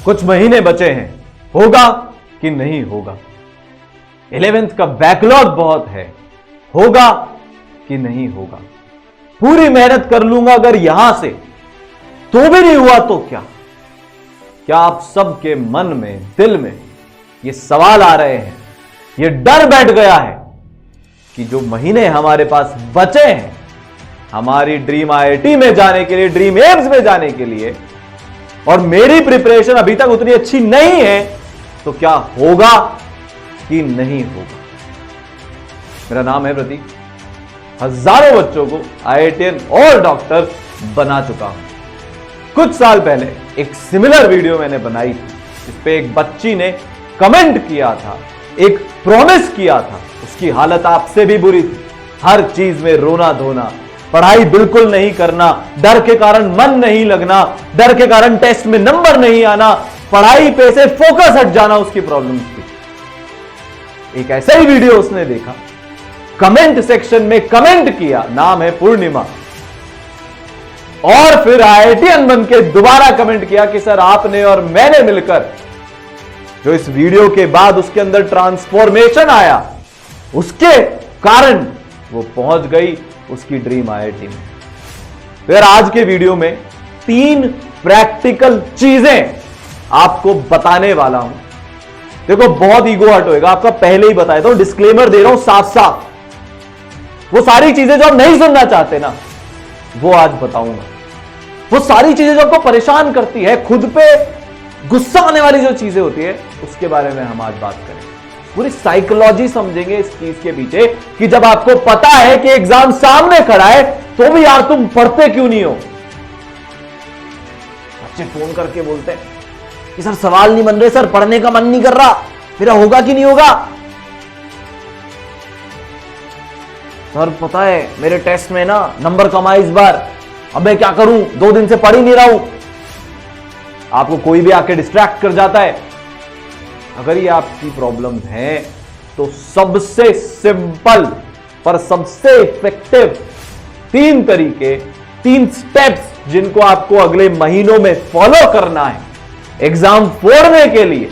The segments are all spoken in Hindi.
कुछ महीने बचे हैं, होगा कि नहीं होगा। 11th का बैकलॉग बहुत है, होगा कि नहीं होगा। पूरी मेहनत कर लूंगा अगर यहां से तो भी नहीं हुआ तो क्या? क्या आप सबके मन में, दिल में ये सवाल आ रहे हैं, ये डर बैठ गया है कि जो महीने हमारे पास बचे हैं हमारी ड्रीम आईआईटी में जाने के लिए, ड्रीम एम्स में जाने के लिए, और मेरी प्रिपरेशन अभी तक उतनी अच्छी नहीं है, तो क्या होगा कि नहीं होगा? मेरा नाम है प्रतीक, हजारों बच्चों को आईआईटीएन और डॉक्टर बना चुका हूं। कुछ साल पहले एक सिमिलर वीडियो मैंने बनाई थी, इस पे एक बच्ची ने कमेंट किया था, एक प्रॉमिस किया था। उसकी हालत आपसे भी बुरी थी, हर चीज में रोना धोना, पढ़ाई बिल्कुल नहीं करना, डर के कारण मन नहीं लगना, डर के कारण टेस्ट में नंबर नहीं आना, पढ़ाई पे से फोकस हट जाना उसकी प्रॉब्लम थी। एक ऐसा ही वीडियो उसने देखा, कमेंट सेक्शन में कमेंट किया, नाम है पूर्णिमा, और फिर आईआईटीएन बन के दोबारा कमेंट किया कि सर आपने और मैंने मिलकर जो इस वीडियो के बाद उसके अंदर ट्रांसफॉर्मेशन आया, उसके कारण वो पहुंच गई उसकी ड्रीम आईआईटी में। तो यार आज के वीडियो में 3 प्रैक्टिकल चीजें आपको बताने वाला हूं। देखो बहुत ईगो हर्ट होएगा, आपका पहले ही बताया था, डिस्क्लेमर दे रहा हूं साफ साफ। वो सारी चीजें जो आप नहीं सुनना चाहते ना, वो आज बताऊंगा। वो सारी चीजें जो आपको परेशान करती है, खुद पे गुस्सा आने वाली जो चीजें होती है, उसके बारे में हम आज बात करेंगे। पूरी साइकोलॉजी समझेंगे इस चीज के पीछे कि जब आपको पता है कि एग्जाम सामने खड़ा है तो भी यार तुम पढ़ते क्यों नहीं हो। बच्चे फोन करके बोलते हैं कि सर सवाल नहीं बन रहे, सर पढ़ने का मन नहीं कर रहा, मेरा होगा कि नहीं होगा। सर पता है मेरे टेस्ट में ना नंबर कम आए इस बार, अब मैं क्या करूं, 2 दिन से पढ़ ही नहीं रहा हूं। आपको कोई भी आके डिस्ट्रैक्ट कर जाता है। अगर ये आपकी प्रॉब्लम है तो सबसे सिंपल पर सबसे इफेक्टिव 3 तरीके, 3 स्टेप्स जिनको आपको अगले महीनों में फॉलो करना है एग्जाम फोड़ने के लिए,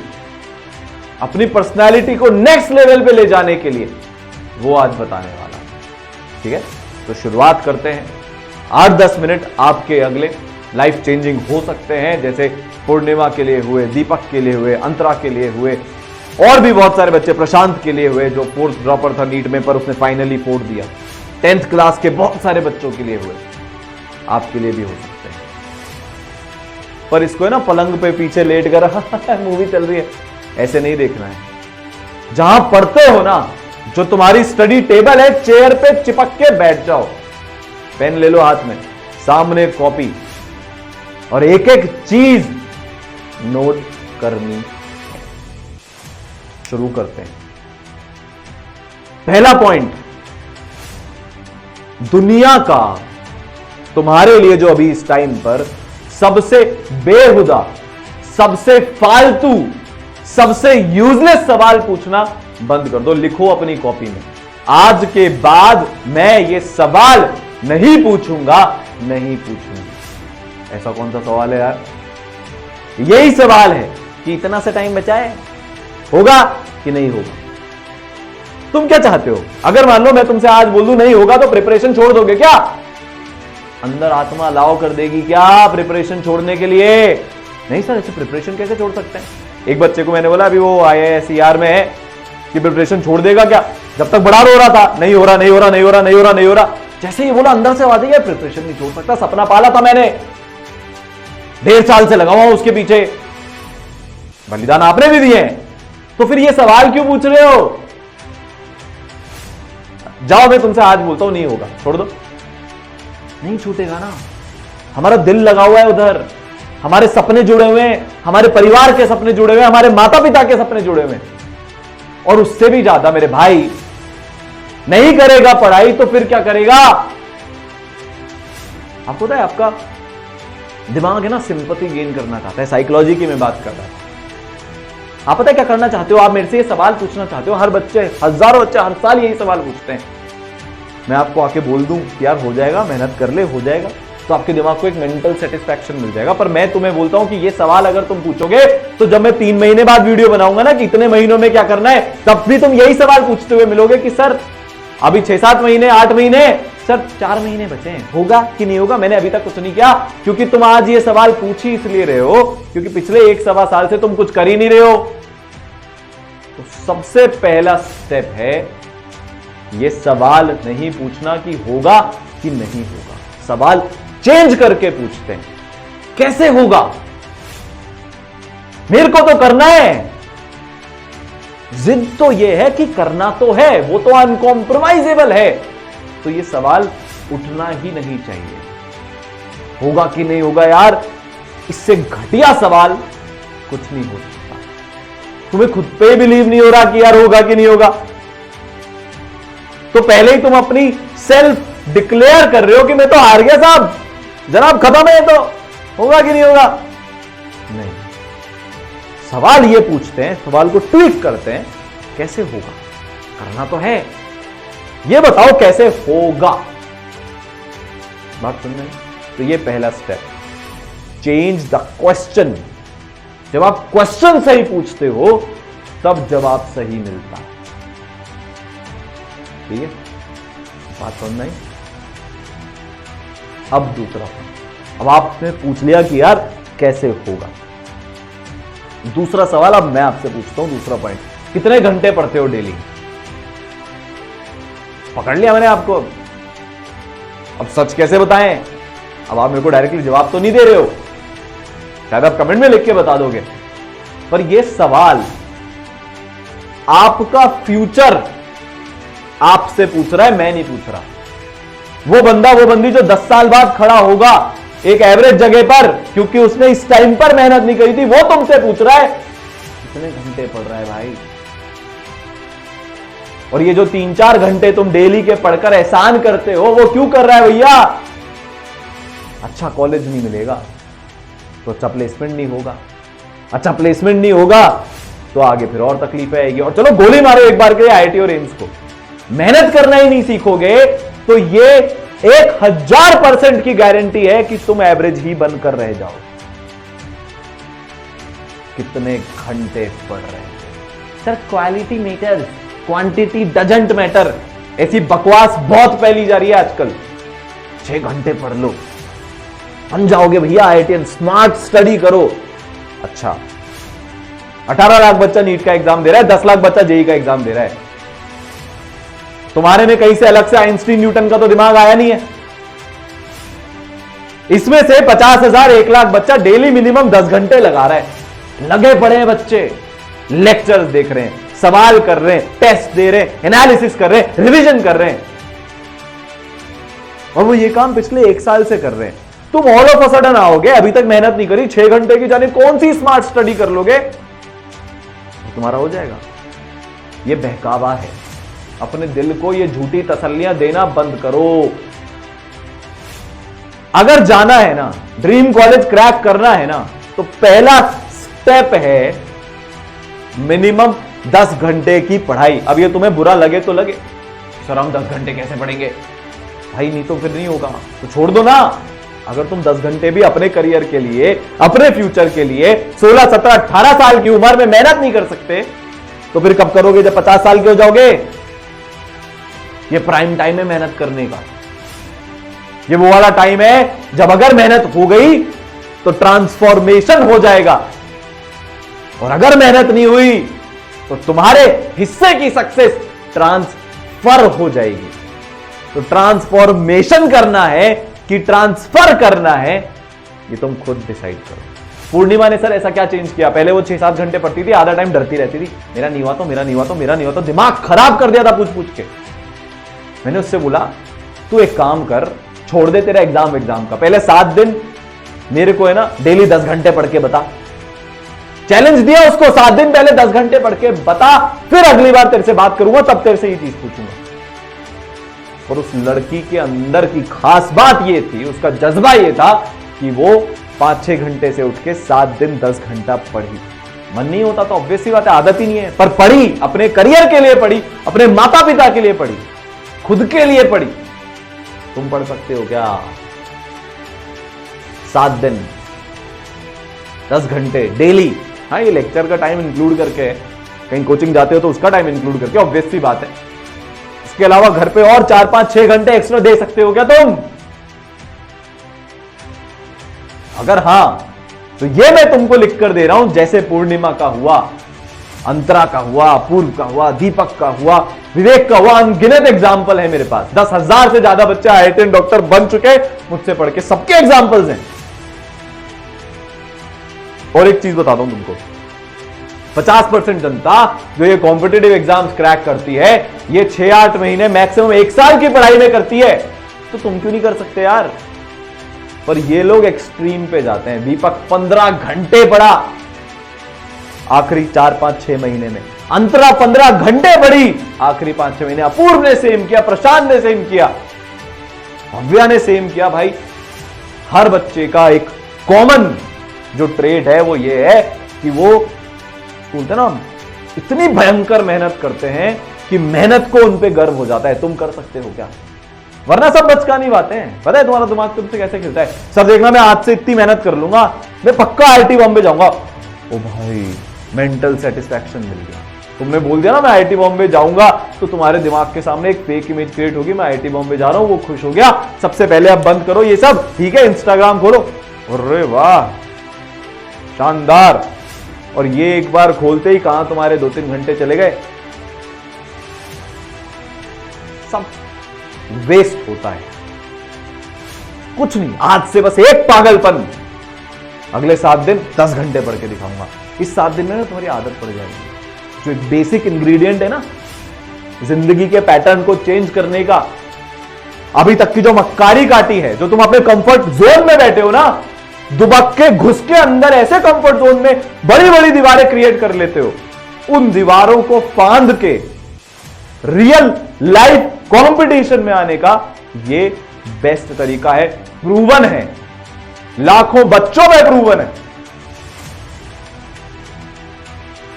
अपनी पर्सनालिटी को नेक्स्ट लेवल पे ले जाने के लिए, वो आज बताने वाला हूं। ठीक है, तो शुरुआत करते हैं। 8-10 मिनट आपके अगले लाइफ चेंजिंग हो सकते हैं, जैसे पूर्णिमा के लिए हुए, दीपक के लिए हुए, अंतरा के लिए हुए, और भी बहुत सारे बच्चे, प्रशांत के लिए हुए जो 4th ड्रॉपर था नीट में पर उसने फाइनली फोड़ दिया। 10th क्लास के बहुत सारे बच्चों के लिए हुए, आपके लिए भी हो सकते हैं। पर इसको है ना पलंग पे पीछे लेट कर मूवी चल रही है, ऐसे नहीं देखना है। जहां पढ़ते हो ना, जो तुम्हारी स्टडी टेबल है, चेयर पे चिपक के बैठ जाओ, पेन ले लो हाथ में, सामने कॉपी, और एक एक चीज नोट करनी है। शुरू करते हैं। पहला पॉइंट, दुनिया का तुम्हारे लिए जो अभी इस टाइम पर सबसे बेहुदा, सबसे फालतू, सबसे यूजलेस सवाल पूछना बंद कर दो। लिखो अपनी कॉपी में, आज के बाद मैं ये सवाल नहीं पूछूंगा, नहीं पूछूंगी। ऐसा कौन सा सवाल है यार? यही सवाल है कि इतना सा टाइम बचा है, होगा कि नहीं होगा। तुम क्या चाहते हो? अगर मान लो मैं तुमसे आज बोल दूं नहीं होगा तो प्रिपरेशन छोड़ दोगे क्या? अंदर आत्मा अलाउ कर देगी क्या प्रिपरेशन छोड़ने के लिए? नहीं सर, ऐसे प्रिपरेशन कैसे छोड़ सकते हैं? एक बच्चे को मैंने बोला अभी वो IISER में है कि प्रिपरेशन छोड़ देगा क्या? जब तक बड़ा रो रहा था, नहीं हो रहा, नहीं हो रहा, नहीं हो रहा, नहीं हो रहा, नहीं हो रहा। जैसे ही बोला अंदर से आवाज आई, प्रिपरेशन नहीं छोड़ सकता, सपना पाला था मैंने, 1.5 साल से लगा हुआ उसके पीछे, बलिदान आपने भी दिए हैं, तो फिर ये सवाल क्यों पूछ रहे हो? जाओ, मैं तुमसे आज बोलता हूं नहीं होगा, छोड़ दो। नहीं छूटेगा ना, हमारा दिल लगा हुआ है उधर, हमारे सपने जुड़े हुए हैं, हमारे परिवार के सपने जुड़े हुए हैं, हमारे माता पिता के सपने जुड़े हुए हैं। और उससे भी ज्यादा मेरे भाई, नहीं करेगा पढ़ाई तो फिर क्या करेगा? आपको पता है आपका दिमाग है ना सिंपैथी गेन करना चाहता है, साइकोलॉजी की मैं बात कर रहा था। आप पता है क्या करना चाहते हो? आप मेरे से ये सवाल पूछना चाहते हो, हर बच्चे, हजारों बच्चे हर साल यही सवाल पूछते हैं। मैं आपको आके बोल दूं कि यार हो जाएगा, मेहनत कर ले, हो जाएगा, तो आपके दिमाग को एक मेंटल सेटिस्फैक्शन मिल जाएगा। पर मैं तुम्हें बोलता हूं कि ये सवाल अगर तुम पूछोगे तो जब मैं 3 महीने बाद वीडियो बनाऊंगा ना कि इतने महीनों में क्या करना है, तब भी तुम यही सवाल पूछते हुए मिलोगे कि सर अभी 6-7 महीने, 8 महीने, सर 4 महीने बचे हैं, होगा कि नहीं होगा? मैंने अभी तक कुछ नहीं किया, क्योंकि तुम आज ये सवाल पूछ ही इसलिए रहे हो क्योंकि पिछले 1-1.25 साल से तुम कुछ कर ही नहीं रहे हो। तो सबसे पहला स्टेप है ये सवाल नहीं पूछना कि होगा कि नहीं होगा, सवाल चेंज करके पूछते हैं कैसे होगा, मेरे को तो करना है। जिद तो यह है कि करना तो है, वो तो अनकॉम्प्रोमाइजेबल है। तो ये सवाल उठना ही नहीं चाहिए, होगा कि नहीं होगा यार, इससे घटिया सवाल कुछ नहीं हो सकता। तुम्हें खुद पे बिलीव नहीं हो रहा कि यार होगा कि नहीं होगा, तो पहले ही तुम अपनी सेल्फ डिक्लेयर कर रहे हो कि मैं तो हार गया साहब, जनाब खत्म है, तो होगा कि नहीं होगा? नहीं, सवाल ये पूछते हैं, सवाल को ट्वीट करते हैं, कैसे होगा? करना तो है, ये बताओ कैसे होगा। बात सुन रहे हैं? तो ये पहला स्टेप, चेंज द क्वेश्चन। जब आप क्वेश्चन सही पूछते हो तब जवाब सही मिलता है। ठीक है, बात समझ नहीं? अब दूसरा, अब आपने पूछ लिया कि यार कैसे होगा। दूसरा सवाल अब मैं आपसे पूछता हूं, दूसरा पॉइंट, कितने घंटे पढ़ते हो डेली? पकड़ लिया मैंने आपको। अब सच कैसे बताएं? अब आप मेरे को डायरेक्टली जवाब तो नहीं दे रहे हो, शायद आप कमेंट में लिख के बता दोगे, पर यह सवाल आपका फ्यूचर आपसे पूछ रहा है, मैं नहीं पूछ रहा। वो बंदा, वो बंदी जो 10 साल बाद खड़ा होगा एक एवरेज जगह पर, क्योंकि उसने इस टाइम पर मेहनत नहीं करी थी, वो तुमसे पूछ रहा है कितने घंटे पढ़ रहा है भाई। और ये जो 3-4 घंटे तुम डेली के पढ़कर एहसान करते हो, वो क्यों कर रहा है भैया? अच्छा कॉलेज नहीं मिलेगा तो अच्छा प्लेसमेंट नहीं होगा, अच्छा प्लेसमेंट नहीं होगा तो आगे फिर और तकलीफ आएगी, और चलो गोली मारो एक बार के लिए आईआईटी और एम्स को। मेहनत करना ही नहीं सीखोगे तो ये 1000% की गारंटी है कि तुम एवरेज ही बनकर रह जाओ। कितने घंटे पढ़ रहे हैं sir? Quality matters, quantity doesn't matter. ऐसी बकवास बहुत फैली जा रही है आजकल। 6 घंटे पढ़ लो, बन जाओगे भैया आईआईटीएन, स्मार्ट स्टडी करो। अच्छा, 18 लाख बच्चा नीट का एग्जाम दे रहा है, 10 लाख बच्चा जेईई का एग्जाम दे रहा है। तुम्हारे में कहीं से अलग से आइंस्टीन न्यूटन का तो दिमाग आया नहीं है। इसमें से 50,000 1 लाख बच्चा डेली मिनिमम 10 घंटे लगा रहा है। लगे पड़े हैं बच्चे, लेक्चर्स देख रहे हैं, सवाल कर रहे हैं, टेस्ट दे रहे हैं, एनालिसिस कर रहे हैं, रिवीजन कर रहे हैं, और वो ये काम पिछले 1 साल से कर रहे हैं। तुम ऑल ऑफ अ सडन आओगे, अभी तक मेहनत नहीं करी, 6 घंटे की जाने कौन सी स्मार्ट स्टडी कर लोगे, तो तुम्हारा हो जाएगा। ये बहकावा है। अपने दिल को ये झूठी तसल्लियां देना बंद करो। अगर जाना है ना, ड्रीम कॉलेज क्रैक करना है ना, तो पहला स्टेप है मिनिमम 10 घंटे की पढ़ाई। अब ये तुम्हें बुरा लगे तो लगे, सर हम 10 घंटे कैसे पढ़ेंगे भाई, नहीं तो फिर नहीं होगा, तो छोड़ दो ना। अगर तुम 10 घंटे भी अपने करियर के लिए, अपने फ्यूचर के लिए 16, 17, 18 साल की उम्र में मेहनत नहीं कर सकते, तो फिर कब करोगे? जब 50 साल के हो जाओगे। ये प्राइम टाइम है मेहनत करने का। ये वो वाला टाइम है जब अगर मेहनत हो गई तो ट्रांसफॉर्मेशन हो जाएगा, और अगर मेहनत नहीं हुई तो तुम्हारे हिस्से की सक्सेस ट्रांसफर हो जाएगी। तो ट्रांसफॉर्मेशन करना है कि ट्रांसफर करना है, ये तुम खुद डिसाइड करो। पूर्णिमा ने सर ऐसा क्या चेंज किया? पहले वो 6-7 घंटे पढ़ती थी, आधा टाइम डरती रहती थी, मेरा नहीं हुआ तो, मेरा नहीं हुआ तो, मेरा नहीं हुआ तो, दिमाग खराब कर दिया था पूछ पूछ के। मैंने उससे बोला तू एक काम कर, छोड़ दे तेरा एग्जाम का, पहले 7 दिन मेरे को है ना डेली 10 घंटे पढ़ के बता। चैलेंज दिया उसको, 7 दिन पहले 10 घंटे पढ़ के बता, फिर अगली बार तेरे से बात करूंगा तब तेरे से ये चीज पूछूंगा। और उस लड़की के अंदर की खास बात ये थी, उसका जज्बा ये था कि वो 5-6 घंटे से उठ के 7 दिन 10 घंटा पढ़ी। मन नहीं होता तो ऑब्वियस सी बात है, आदत ही नहीं है, पर पढ़ी, अपने करियर के लिए पढ़ी, अपने माता पिता के लिए पढ़ी, खुद के लिए पढ़ी। तुम पढ़ सकते हो क्या? 7 दिन 10 घंटे डेली। हाँ, ये लेक्चर का टाइम इंक्लूड करके है, कहीं कोचिंग जाते हो तो उसका टाइम इंक्लूड करके, ऑब्वियस सी बात है। इसके अलावा घर पे और 4, 5, 6 घंटे एक्स्ट्रा दे सकते हो क्या तुम? अगर हां तो ये मैं तुमको लिख कर दे रहा हूं, जैसे पूर्णिमा का हुआ, अंतरा का हुआ, पूर्व का हुआ, दीपक का हुआ, विवेक का हुआ, अनगिनत एग्जाम्पल है मेरे पास। 10,000 से ज्यादा बच्चे IIT डॉक्टर बन चुके मुझसे पढ़ के, सबके एग्जाम्पल्स हैं। और एक चीज बताता हूं तुमको, 50% जनता जो ये कॉम्पिटिटिव एग्जाम्स क्रैक करती है, ये 6-8 महीने मैक्सिमम 1 साल की पढ़ाई में करती है। तो तुम क्यों नहीं कर सकते यार? पर ये लोग एक्सट्रीम पे जाते हैं। दीपक 15 घंटे पढ़ा आखिरी 4-5-6 महीने में, अंतरा 15 घंटे पढ़ी आखिरी 5-6 महीने, अपूर्व ने सेम किया, प्रशांत ने सेम किया, भव्या ने सेम किया। भाई, हर बच्चे का एक कॉमन जो ट्रेड है वो ये है कि वो बोलते ना, इतनी भयंकर मेहनत करते हैं कि मेहनत को उन पे गर्व हो जाता है। तुम कर सकते हो क्या? वरना सब बचकानी बातें हैं। पता है तुम्हारा दिमाग तुमसे कैसे खिलता है? सर देखना, मैं आज से इतनी मेहनत कर लूंगा, मैं पक्का IIT बॉम्बे जाऊंगा। ओ भाई, मेंटल सेटिस्फैक्शन मिल गया। तुमने बोल दिया ना मैं IIT बॉम्बे जाऊंगा, तो तुम्हारे दिमाग के सामने एक फेक इमेज क्रिएट होगी, मैं IIT बॉम्बे जा रहा हूं, वो खुश हो गया। सबसे पहले अब बंद करो ये सब, ठीक है? इंस्टाग्राम खोलो, अरे वाह शानदार, और ये एक बार खोलते ही कहां तुम्हारे 2-3 घंटे चले गए। सब वेस्ट होता है, कुछ नहीं। आज से बस एक पागलपन, अगले 7 दिन 10 घंटे पढ़ के दिखाऊंगा। इस 7 दिन में ना तुम्हारी आदत पड़ जाएगी। जो एक बेसिक इंग्रेडिएंट है ना जिंदगी के पैटर्न को चेंज करने का, अभी तक की जो मक्कारी काटी है, जो तुम अपने कंफर्ट जोन में बैठे हो ना, दुबक के घुस के अंदर ऐसे कंफर्ट जोन में बड़ी बड़ी दीवारें क्रिएट कर लेते हो, उन दीवारों को फांद के रियल लाइफ कंपटीशन में आने का ये बेस्ट तरीका है। प्रूवन है, लाखों बच्चों में प्रूवन है।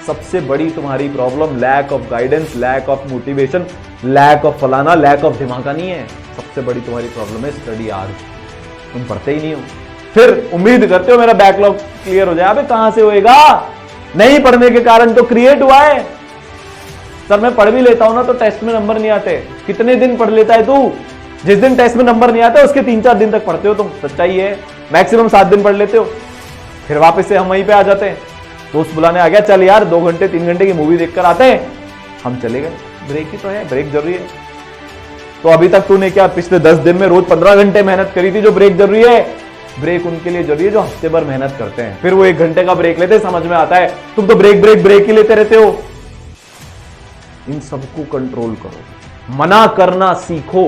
सबसे बड़ी तुम्हारी problem lack of guidance, lack of motivation, lack of फलाना, लैक ऑफ धमाका नहीं है। सबसे बड़ी तुम्हारी प्रॉब्लम है स्टडी आवर्स। तुम पढ़ते ही नहीं हो, फिर उम्मीद करते हो मेरा बैकलॉग क्लियर हो जाए। अबे कहां से होएगा? नहीं पढ़ने के कारण तो क्रिएट हुआ है। सर मैं पढ़ भी लेता हूं ना तो टेस्ट में नंबर नहीं आते। कितने दिन पढ़ लेता है तू? जिस दिन टेस्ट में नंबर नहीं आता उसके 3-4 दिन तक पढ़ते हो तुम। सच्चाई है, मैक्सिमम 7 दिन पढ़ लेते हो, फिर वापस से हम वहीं पे आ जाते हैं। दोस्त बुलाने आ गया, चल यार 2 घंटे 3 घंटे की मूवी देखकर आते हैं, हम चले गए। ब्रेक ही तो है, ब्रेक जरूरी है। तो अभी तक तूने क्या पिछले 10 दिन में रोज 15 घंटे मेहनत करी थी? जो ब्रेक जरूरी है, ब्रेक उनके लिए जरूरी है जो हफ्ते भर मेहनत करते हैं, फिर वो 1 घंटे का ब्रेक लेते हैं, समझ में आता है। तुम तो ब्रेक ब्रेक ब्रेक ही लेते रहते हो। इन सबको कंट्रोल करो, मना करना सीखो,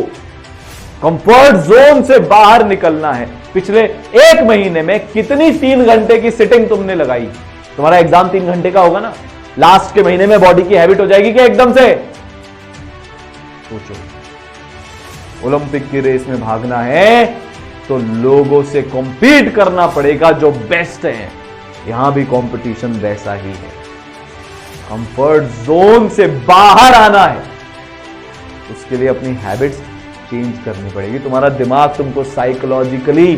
कंफर्ट जोन से बाहर निकलना है। पिछले 1 महीने में कितनी 3 घंटे की सिटिंग तुमने लगाई? तुम्हारा एग्जाम 3 घंटे का होगा ना, लास्ट के महीने में बॉडी की हैबिट हो जाएगी क्या एकदम से? सोचो, ओलंपिक की रेस में भागना है तो लोगों से कॉम्पीट करना पड़ेगा जो बेस्ट है। यहां भी कंपटीशन वैसा ही है। कंफर्ट जोन से बाहर आना है, उसके लिए अपनी हैबिट्स चेंज करनी पड़ेगी। तुम्हारा दिमाग तुमको साइकोलॉजिकली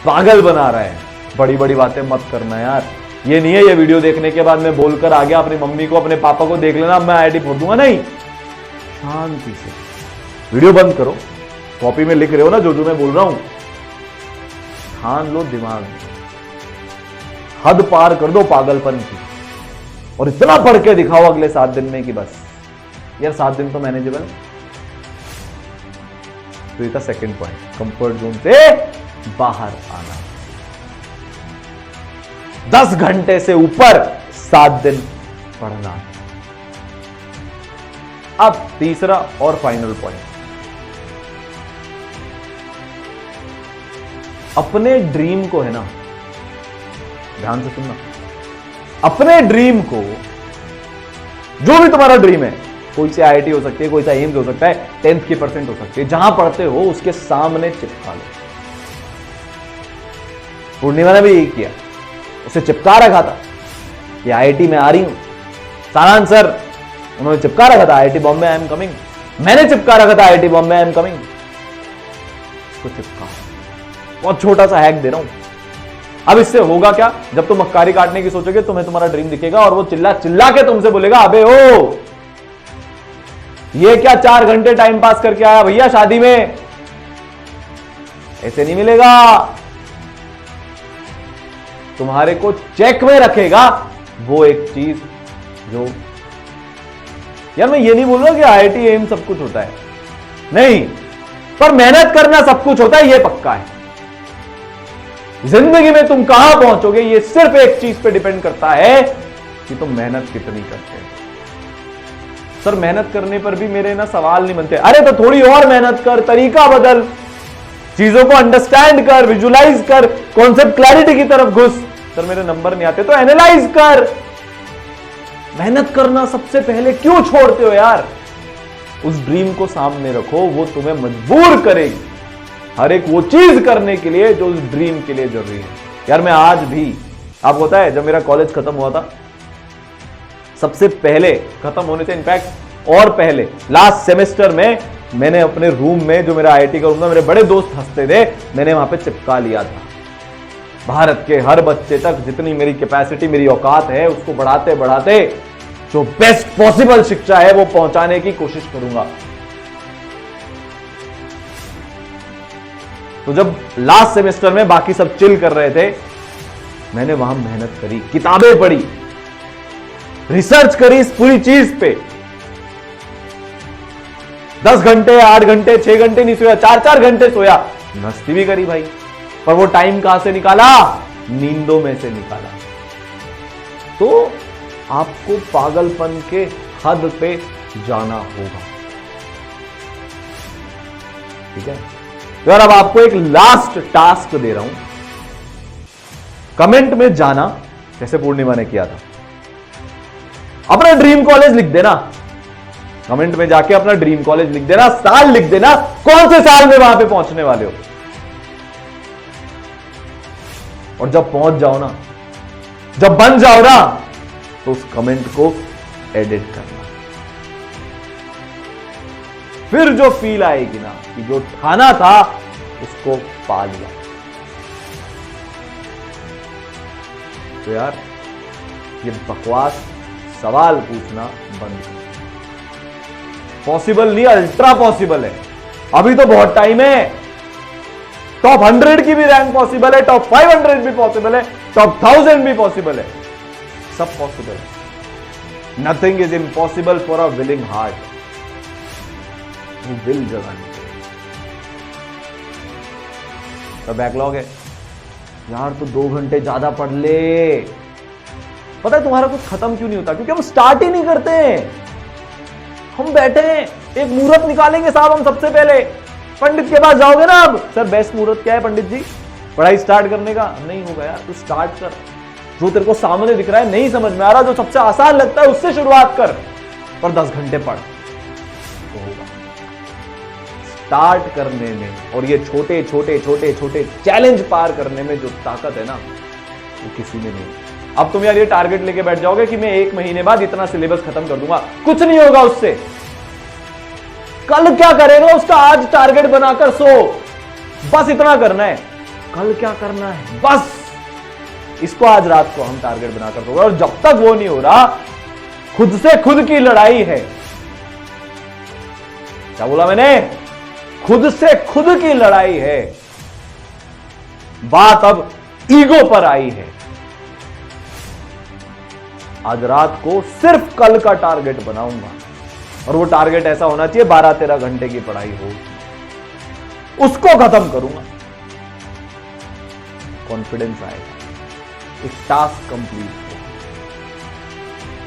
पागल बना रहा है। बड़ी बड़ी बातें मत करना यार। ये नहीं है ये वीडियो देखने के बाद मैं बोलकर आ गया अपनी मम्मी को, अपने पापा को देख लेना मैं IIT फोड़ दूंगा। नहीं, शांति से वीडियो बंद करो, कॉपी में लिख रहे हो ना जो मैं बोल रहा हूं, ठान लो दिमाग में, हद पार कर दो पागलपन की, और इतना पढ़ के दिखाओ अगले 7 दिन में कि बस यार 7 दिन तो मैनेजेबल। तो ये था सेकंड पॉइंट, कंफर्ट जोन से बाहर आना। 10 घंटे से ऊपर 7 दिन पढ़ना। अब तीसरा और फाइनल पॉइंट, अपने ड्रीम को है ना, ध्यान से सुनना, अपने ड्रीम को, जो भी तुम्हारा ड्रीम है, कोई सी IIT हो सकती है, कोई सा एम्स हो सकता है, 10th की परसेंट हो सकती है, जहां पढ़ते हो उसके सामने चिपका लो। पूर्णिमा ने भी यही किया, उसे चिपका रखा था कि IIT में आ रही हूं। सारांश सर उन्होंने चिपका रखा था IIT Bombay I am coming. मैंने चिपका रखा था IIT Bombay I am coming. उसको चिपका, बहुत छोटा सा हैक दे रहा हूं, अब इससे होगा क्या? जब तुम मक्कारी काटने की सोचोगे तुम्हें तुम्हारा ड्रीम दिखेगा और वो चिल्ला चिल्ला के तुमसे बोलेगा, अबे ओ ये क्या 4 घंटे टाइम पास करके आया भैया शादी में, ऐसे नहीं मिलेगा। तुम्हारे को चेक में रखेगा वो एक चीज जो, यार मैं ये नहीं बोल रहा कि IIT एम सब कुछ होता है, नहीं, पर मेहनत करना सब कुछ होता है, ये पक्का है। जिंदगी में तुम कहां पहुंचोगे ये सिर्फ एक चीज पे डिपेंड करता है कि तुम मेहनत कितनी करते हो। सर मेहनत करने पर भी मेरे ना सवाल नहीं बनते। अरे तो थोड़ी और मेहनत कर, तरीका बदल, चीजों को अंडरस्टैंड कर, विजुलाइज कर, कॉन्सेप्ट क्लैरिटी की तरफ घुस। सर मेरे नंबर नहीं आते तो एनालाइज कर। मेहनत करना सबसे पहले क्यों छोड़ते हो यार? उस ड्रीम को सामने रखो, वो तुम्हें मजबूर करेगी हर एक वो चीज करने के लिए जो उस ड्रीम के लिए जरूरी है। यार मैं आज भी, आपको पता है जब मेरा कॉलेज खत्म हुआ था, सबसे पहले खत्म होने से इनफैक्ट और पहले लास्ट सेमेस्टर में मैंने अपने रूम में, जो मेरा IIT का रूम था, मेरे बड़े दोस्त हंसते थे, मैंने वहां पे चिपका लिया था, भारत के हर बच्चे तक जितनी मेरी कैपेसिटी, मेरी औकात है, उसको बढ़ाते बढ़ाते जो बेस्ट पॉसिबल शिक्षा है वो पहुंचाने की कोशिश करूंगा। तो जब लास्ट सेमेस्टर में बाकी सब चिल कर रहे थे, मैंने वहां मेहनत करी, किताबें पढ़ी, रिसर्च करी इस पूरी चीज पे। 10 घंटे, 8 घंटे, 6 घंटे नहीं सोया, 4-4 घंटे सोया, मस्ती भी करी भाई। पर वो टाइम कहां से निकाला? नींदों में से निकाला। तो आपको पागलपन के हद पे जाना होगा, ठीक है? तो यार अब आपको एक लास्ट टास्क दे रहा हूं, कमेंट में जाना, जैसे पूर्णिमा ने किया था, अपना ड्रीम कॉलेज लिख देना, कमेंट में जाके अपना ड्रीम कॉलेज लिख देना, साल लिख देना, कौन से साल में वहां पे पहुंचने वाले हो। और जब पहुंच जाओ ना, जब बन जाओ ना, तो उस कमेंट को एडिट करना। फिर जो फील आएगी ना कि जो ठाना था उसको पा लिया। तो यार ये बकवास सवाल पूछना बंद करो। पॉसिबल नहीं, अल्ट्रा पॉसिबल है, अभी तो बहुत टाइम है। टॉप 100 की भी रैंक पॉसिबल है, टॉप 500 भी पॉसिबल है, टॉप 1000 भी पॉसिबल है, सब पॉसिबल है। Nothing is impossible for a willing heart. वो विल जगानी तो बैकलॉग है यार, तो 2 घंटे ज्यादा पढ़ ले। पता है तुम्हारा कुछ खत्म क्यों नहीं होता? क्योंकि हम स्टार्ट ही नहीं करते हैं। हम बैठे हैं, एक मुहूर्त निकालेंगे साहब हम सबसे पहले, पंडित के पास जाओगे ना, अब सर बेस्ट मुहूर्त क्या है पंडित जी पढ़ाई स्टार्ट करने का? नहीं होगा यार, तू स्टार्ट कर। जो तेरे को सामने दिख रहा है, नहीं समझ में आ रहा, जो सबसे आसान लगता है उससे शुरुआत कर, पर 10 घंटे पढ़ तो होगा। स्टार्ट करने में और ये छोटे छोटे छोटे छोटे चैलेंज पार करने में जो ताकत है ना, वो किसी में नहीं। अब तुम यार ये टारगेट लेके बैठ जाओगे कि मैं 1 महीने बाद इतना सिलेबस खत्म कर दूंगा, कुछ नहीं होगा उससे। कल क्या करेगा उसका आज टारगेट बनाकर सो, बस इतना करना है। कल क्या करना है, बस इसको आज रात को हम टारगेट बनाकर सोगे। और जब तक वो नहीं हो रहा, खुद से खुद की लड़ाई है। क्या बोला मैंने? खुद से खुद की लड़ाई है। बात अब ईगो पर आई है। आज रात को सिर्फ कल का टारगेट बनाऊंगा, और वो टारगेट ऐसा होना चाहिए 12-13 घंटे की पढ़ाई हो, उसको खत्म करूंगा। कॉन्फिडेंस आएगा, एक टास्क कंप्लीट हो।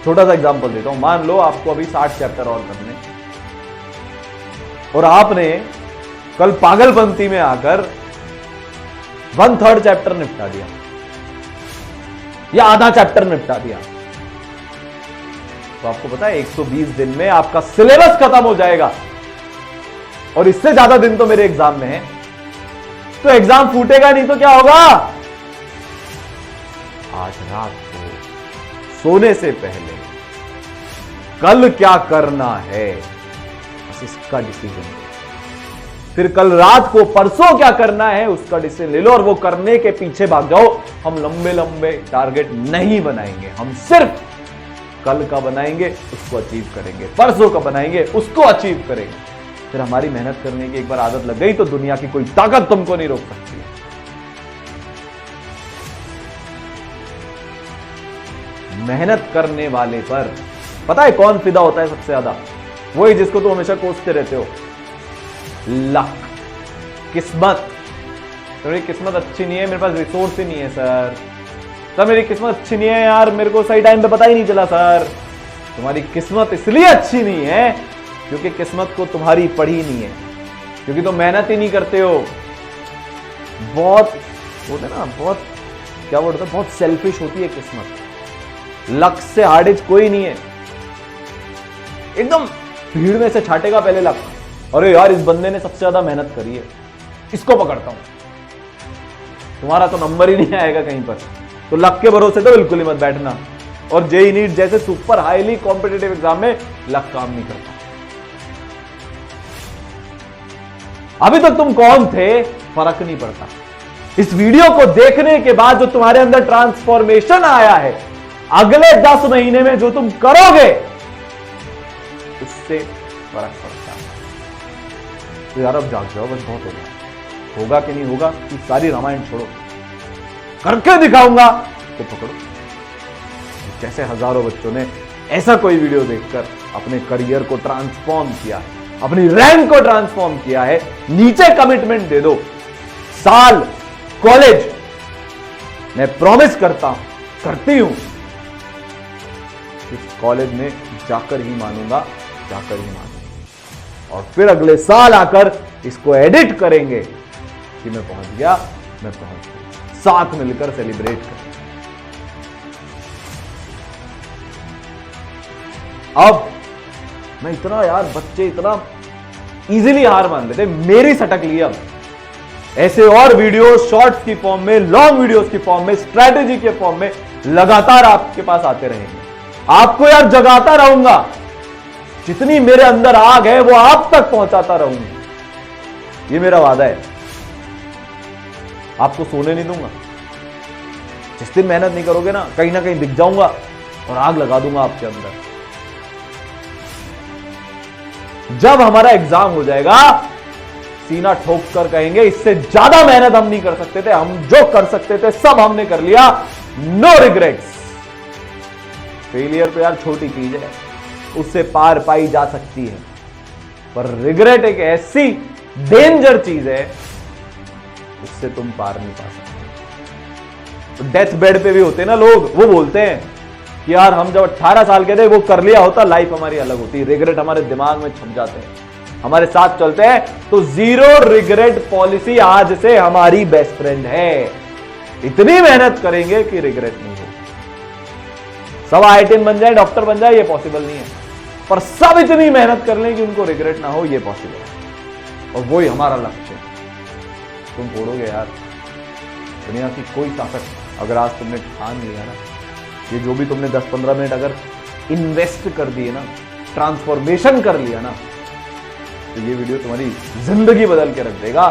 छोटा सा एग्जांपल देता हूं, मान लो आपको अभी 60 चैप्टर और करने, और आपने कल पागलपंती में आकर 1/3 चैप्टर निपटा दिया या आधा चैप्टर निपटा दिया, तो आपको पता है 120 दिन में आपका सिलेबस खत्म हो जाएगा। और इससे ज्यादा दिन तो मेरे एग्जाम में है, तो एग्जाम फूटेगा नहीं तो क्या होगा? आज रात को सोने से पहले कल क्या करना है, बस इसका डिसीजन। फिर कल रात को परसों क्या करना है उसका डिसीजन ले लो और वो करने के पीछे भाग जाओ। हम लंबे लंबे टारगेट नहीं बनाएंगे, हम सिर्फ कल का बनाएंगे, उसको अचीव करेंगे, परसों का बनाएंगे, उसको अचीव करेंगे। फिर हमारी मेहनत करने की एक बार आदत लग गई तो दुनिया की कोई ताकत तुमको नहीं रोक सकती। मेहनत करने वाले पर पता है कौन फिदा होता है सबसे ज्यादा? वही जिसको तुम हमेशा कोसते रहते हो, लक, किस्मत। तो मेरी किस्मत अच्छी नहीं है, मेरे पास रिसोर्स ही नहीं है सर मेरी किस्मत अच्छी नहीं है यार, मेरे को सही टाइम पे पता ही नहीं चला सर। तुम्हारी किस्मत इसलिए अच्छी नहीं है क्योंकि किस्मत को तुम्हारी पढ़ी नहीं है, क्योंकि तुम मेहनत ही नहीं करते हो। बहुत बोलते ना, बहुत क्या बोलते, बहुत सेल्फिश होती है किस्मत। लक से हार्डेज कोई नहीं है। एकदम भीड़ में से छाटेगा पहले लक, अरे यार इस बंदे ने सबसे ज्यादा मेहनत करी है, इसको पकड़ता हूं। तुम्हारा तो नंबर ही नहीं आएगा कहीं पर। तो लक के भरोसे तो बिल्कुल ही मत बैठना। और जेईई नीट जैसे सुपर हाईली कॉम्पिटिटिव एग्जाम में लक काम नहीं करता। अभी तक तुम कौन थे फर्क नहीं पड़ता। इस वीडियो को देखने के बाद जो तुम्हारे अंदर ट्रांसफॉर्मेशन आया है, अगले 10 महीने में जो तुम करोगे उससे फर्क पड़ता है। तो यार अब जाग जाओ, बस बहुत हो गया। होगा कि नहीं होगा कि सारी रामायण छोड़ो, करके दिखाऊंगा तो पकड़ो। जैसे हजारों बच्चों ने ऐसा कोई वीडियो देखकर अपने करियर को ट्रांसफॉर्म किया, अपनी रैंक को ट्रांसफॉर्म किया है। नीचे कमिटमेंट दे दो, साल कॉलेज, मैं प्रॉमिस करता हूं, करती हूं, इस कॉलेज में जाकर ही मानूंगा, जाकर ही मानूंगा। और फिर अगले साल आकर इसको एडिट करेंगे कि मैं पहुंच गया, मैं पहुंच गया। साथ मिलकर सेलिब्रेट करें। अब मैं इतना यार, बच्चे इतना इजीली हार मान लेते, मेरी सटक ली। अब ऐसे और वीडियो शॉर्ट्स की फॉर्म में, लॉन्ग वीडियोस की फॉर्म में, स्ट्रेटेजी के फॉर्म में लगातार आपके पास आते रहेंगे। आपको यार जगाता रहूंगा, जितनी मेरे अंदर आग है वो आप तक पहुंचाता रहूंगा, ये मेरा वादा है। आपको सोने नहीं दूंगा। जिस दिन मेहनत नहीं करोगे ना कहीं दिख जाऊंगा और आग लगा दूंगा आपके अंदर। जब हमारा एग्जाम हो जाएगा, सीना ठोक कर कहेंगे इससे ज्यादा मेहनत हम नहीं कर सकते थे, हम जो कर सकते थे सब हमने कर लिया, नो रिग्रेट्स। फेलियर तो यार छोटी चीज है, उससे पार पाई जा सकती है, पर रिग्रेट एक ऐसी डेंजर चीज है, उससे तुम पार नहीं पा सकते। तो डेथ बेड पे भी होते ना लोग, वो बोलते हैं कि यार हम जब 18 साल के थे वो कर लिया होता, लाइफ हमारी अलग होती। रिग्रेट हमारे दिमाग में छप जाते हैं, हमारे साथ चलते हैं। तो जीरो रिग्रेट पॉलिसी आज से हमारी बेस्ट फ्रेंड है। इतनी मेहनत करेंगे कि रिग्रेट नहीं हो। सब IIT बन जाए, डॉक्टर बन जाए, ये पॉसिबल नहीं है, पर सब इतनी मेहनत कर लें कि उनको रिग्रेट ना हो, ये पॉसिबल है। और वही हमारा लक्ष्य है। तुम फोड़ोगे यार दुनिया की कोई ताकत, अगर आज तुमने ठान लिया ना, ये जो भी तुमने 10-15 मिनट अगर इन्वेस्ट कर दिए ना, ट्रांसफॉर्मेशन कर लिया ना, तो ये वीडियो तुम्हारी जिंदगी बदल के रख देगा,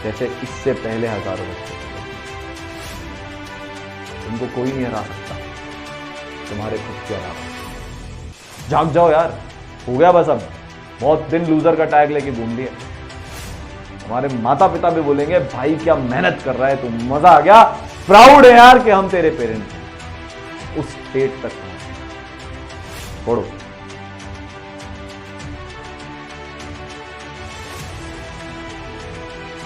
जैसे इससे पहले हजारों बच्चे। तुमको कोई नहीं हरा सकता तुम्हारे खुद के अलावा। जाग जाओ यार, हो गया बस। अब बहुत दिन लूजर का टैग लेके घूम लिया। हमारे माता पिता भी बोलेंगे भाई क्या मेहनत कर रहा है तू, मजा आ गया, प्राउड है यार कि हम तेरे पेरेंट्स हैं। उस स्टेट तक छोड़ो।